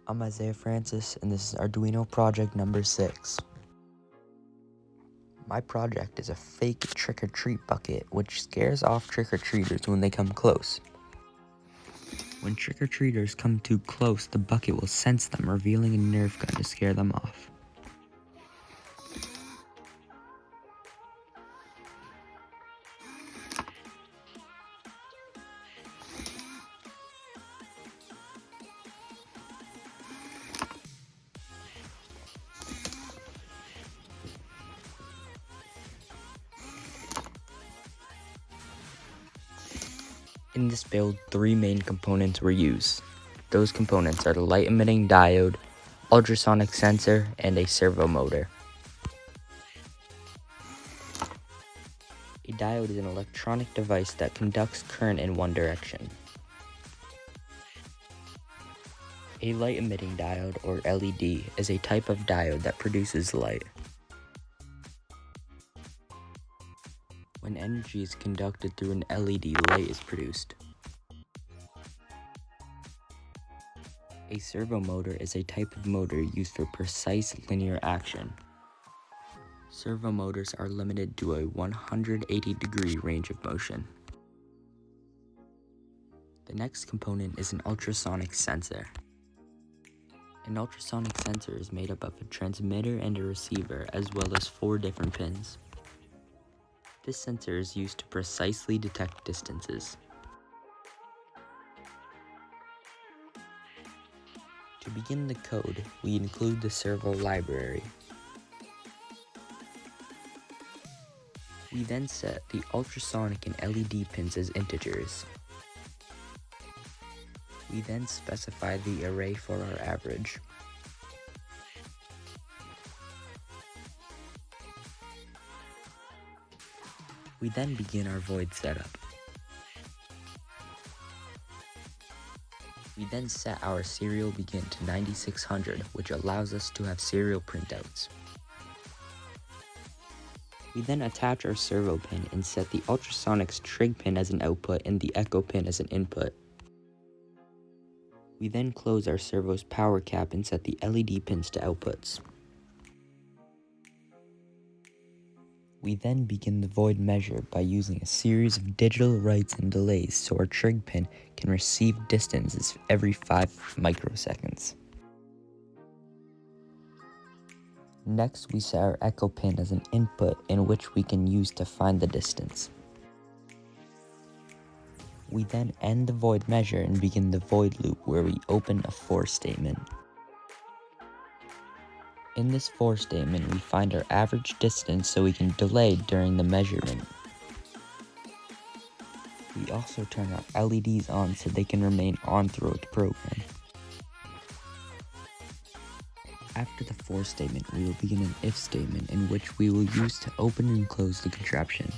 I'm Isaiah Francis, and this is Arduino project number 6. My project is a fake trick-or-treat bucket, which scares off trick-or-treaters when they come close. When trick-or-treaters come too close, the bucket will sense them, revealing a Nerf gun to scare them off. In this build, 3 main components were used. Those components are the light-emitting diode, ultrasonic sensor, and a servo motor. A diode is an electronic device that conducts current in one direction. A light-emitting diode, or LED, is a type of diode that produces light. When energy is conducted through an LED, light is produced. A servo motor is a type of motor used for precise linear action. Servo motors are limited to a 180-degree range of motion. The next component is an ultrasonic sensor. An ultrasonic sensor is made up of a transmitter and a receiver, as well as 4 different pins. This sensor is used to precisely detect distances. To begin the code, we include the servo library. We then set the ultrasonic and LED pins as integers. We then specify the array for our average. We then begin our void setup. We then set our serial begin to 9600, which allows us to have serial printouts. We then attach our servo pin and set the ultrasonic's trig pin as an output and the echo pin as an input. We then close our servo's power cap and set the LED pins to outputs. We then begin the void measure by using a series of digital writes and delays so our trig pin can receive distances every 5 microseconds. Next, we set our echo pin as an input in which we can use to find the distance. We then end the void measure and begin the void loop where we open a for statement. In this for statement, we find our average distance so we can delay during the measurement. We also turn our LEDs on so they can remain on throughout the program. After the for statement, we will begin an if statement in which we will use to open and close the contraption.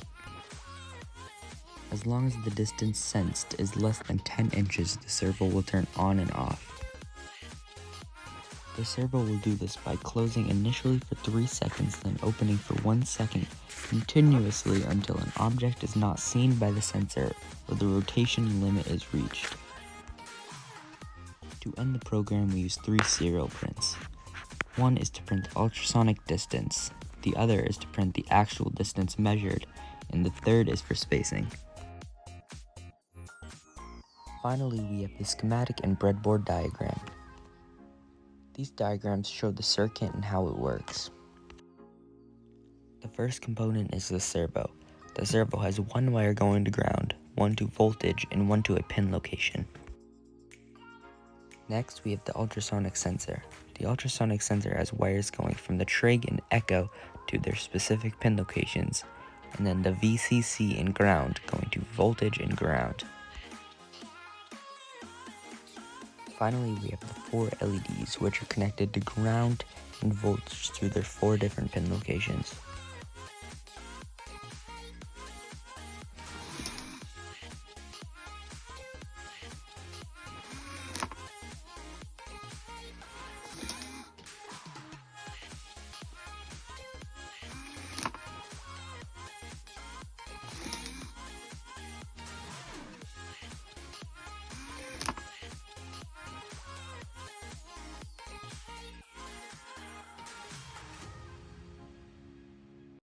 As long as the distance sensed is less than 10 inches, the servo will turn on and off. The servo will do this by closing initially for 3 seconds, then opening for 1 second, continuously until an object is not seen by the sensor or the rotation limit is reached. To end the program, we use 3 serial prints. One is to print the ultrasonic distance, the other is to print the actual distance measured, and the third is for spacing. Finally, we have the schematic and breadboard diagram. These diagrams show the circuit and how it works. The first component is the servo. The servo has 1 wire going to ground, 1 to voltage, and 1 to a pin location. Next, we have the ultrasonic sensor. The ultrasonic sensor has wires going from the trig and echo to their specific pin locations, and then the VCC and ground going to voltage and ground. Finally, we have the 4 LEDs, which are connected to ground and voltage through their 4 different pin locations.